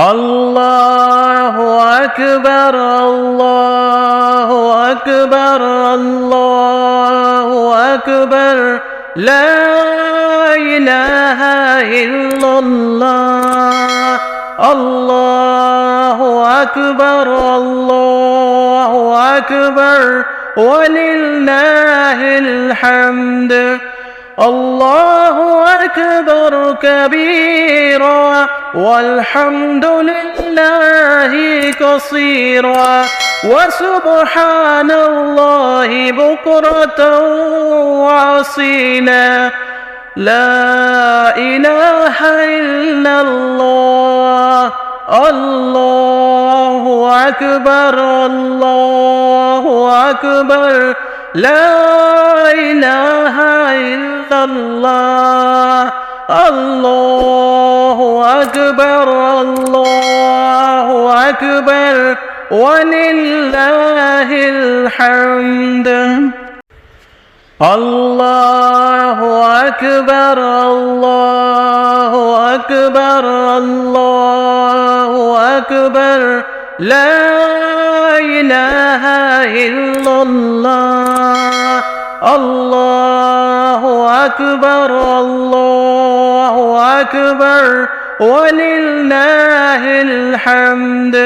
আল্লাহু আকবার, আল্লাহু আকবার, আল্লাহু আকবার, লা ইলাহা ইল্লাল্লাহ। আল্লাহু আকবার, আল্লাহু আকবার, ওয়ালিল্লাহিল হামদ। আল্লাহু আকবার কাবীরা ওয়ালহামদুলিল্লাহি কাসীরা ওয়া সুবহানাল্লাহি বুকরাতাও ওয়া আসীলা। লা ইলাহা ইল্লাল্লাহ। আল্লাহু আকবার, আল্লাহু আকবার, লা ইলাহা ইল্লাল্লাহ। আল্লাহু আকবার, আল্লাহু আকবার, ওয়ালিল্লাহিল হামদ। আল্লাহু আকবার, আল্লাহু আকবার, আল্লাহু আকবার, লা ইলাহা ইল্লাল্লাহ। আল্লাহু আকবার, আল্লাহু আকবার, ওয়ালিল্লাহিল হামদ।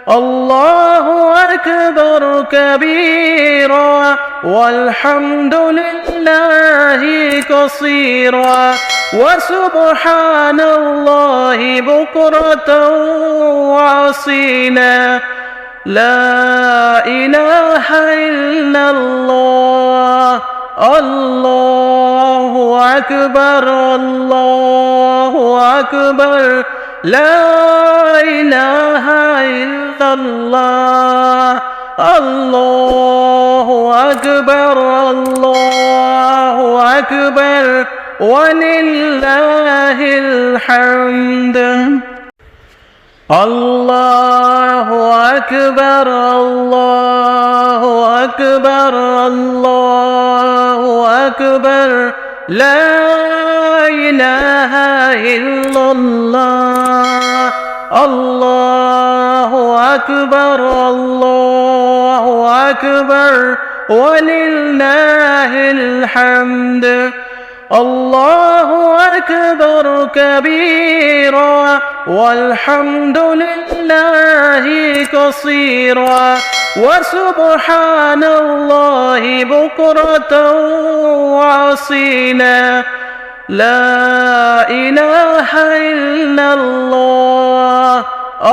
আল্লাহু আকবার কাবীরা ওয়ালহামদুলিল্লাহি কাসীরা ওয়া সুবহানাল্লাহি বুকরাতাও ওয়া আসীলা। লা ইলাহা ইল্লাল্লাহ। আল্লাহু আকবার, আল্লাহু আকবার, লা ইলাহা ইল্লাল্লাহ। আল্লাহু আকবার, আল্লাহু আকবার, ওয়ালিল্লাহিল হামদ। আল্লাহু আকবার, আল্লাহু আকবার, আল্লাহু আকবার, লা ইলাহা ইল্লাল্লাহ। আল্লাহু আকবার, আল্লাহু আকবার, ওয়ালিল্লাহিল হামদ। আল্লাহু আকবার কাবীরা ওয়ালহামদুলিল্লাহি কাসীরা ওয়া সুবহানাল্লাহি বুকরাতাও ওয়া আসীলা। লা ইলাহা ইল্লাল্লাহ।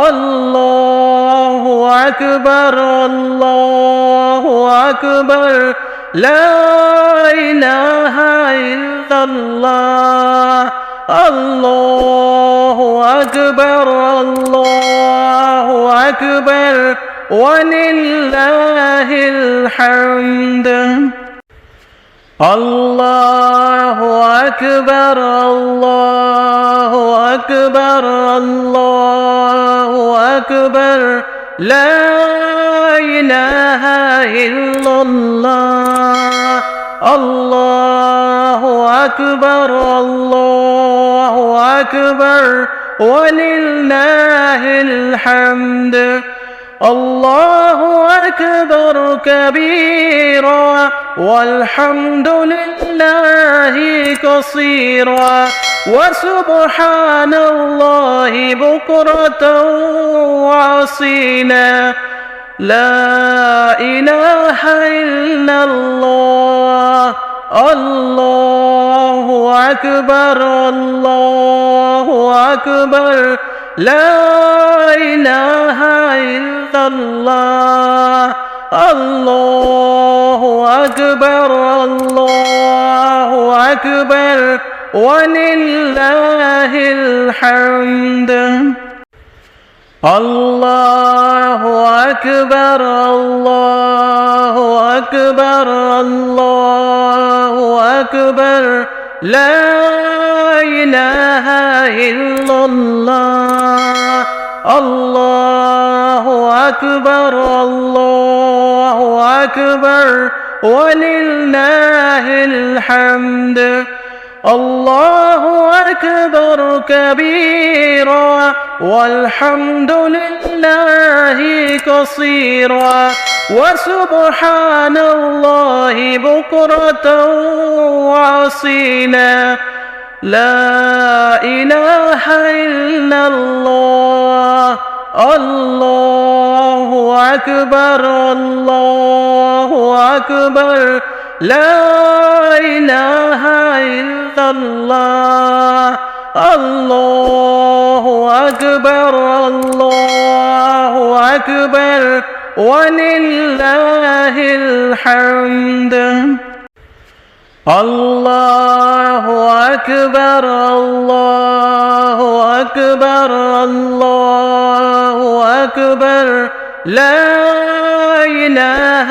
আল্লাহু আকবার, আল্লাহু আকবার, লা ইলাহা ইল্লাল্লাহ। আল্লাহু আকবার, আল্লাহু আকবার, ওয়ালিল্লাহিল হামদ। আল্লাহু আকবার, আল্লাহু আকবার, আল্লাহু আকবার, লা ইলাহা ইল্লাল্লাহ। আল্লাহু আকবার, আল্লাহু আকবার, ওয়ালিল্লাহিল হামদ। আল্লাহু আকবার কাবীরা ওয়ালহামদুলিল্লাহি কাসীরা ওয়া সুবহানাল্লাহি বুকরাতাও ওয়া আসীলা। লা ইলাহা ইল্লাল্লাহ। আল্লাহু আকবার, আল্লাহু আকবার, লা ইলাহা ইল্লাল্লাহ। আল্লাহু আকবার, আল্লাহু আকবার, ওয়ালিল্লাহিল হামদ। আল্লাহু আকবার, আল্লাহু আকবার, আল্লাহু আকবার, লা ইলাহা ইল্লাল্লাহ। আল্লাহু আকবার, আল্লাহু আকবার, ওয়ালিল্লাহিল হামদ। الله أكبر كبيرا والحمد لله كثيرا وسبحان الله بكرة وأصيلا لا إله إلا الله الله أكبر الله أكبر لا إله إلا الله الله أكبر الله أكبر ولله الحمد الله أكبر الله أكبر الله أكبر لا إله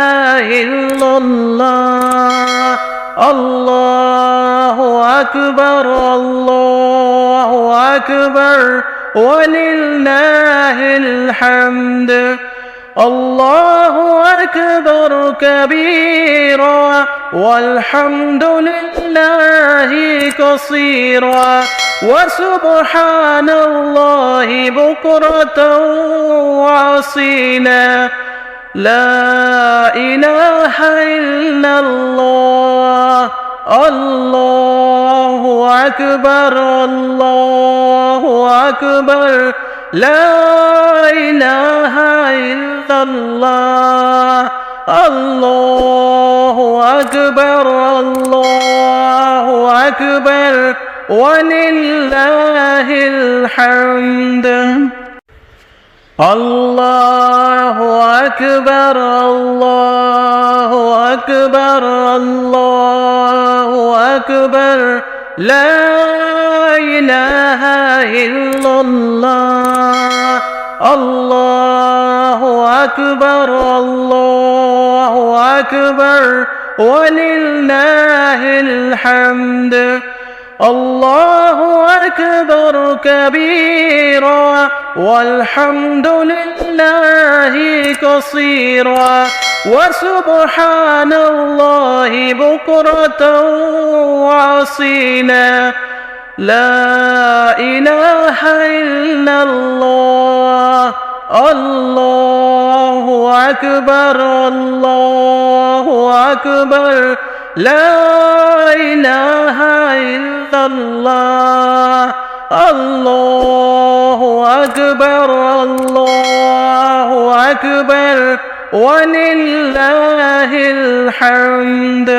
إلا الله الله أكبر الله أكبر ولله الحمد الله أكبر كبيرا والحمد لله كثيرا وسبحان الله بكرة وأصيلا لا إله إلا الله الله أكبر الله أكبر لا إله إلا الله الله أكبر الله أكبر ولله الحمد الله أكبر الله أكبر الله أكبر لا إله إلا الله الله أكبر الله أكبر ولله الحمد الله أكبر كبيرا والحمد لله كثيرا وسبحان الله بكرة وأصيلا لا إله إلا الله الله أكبر الله أكبر لا إله إلا الله الله أكبر الله أكبر ولله الحمد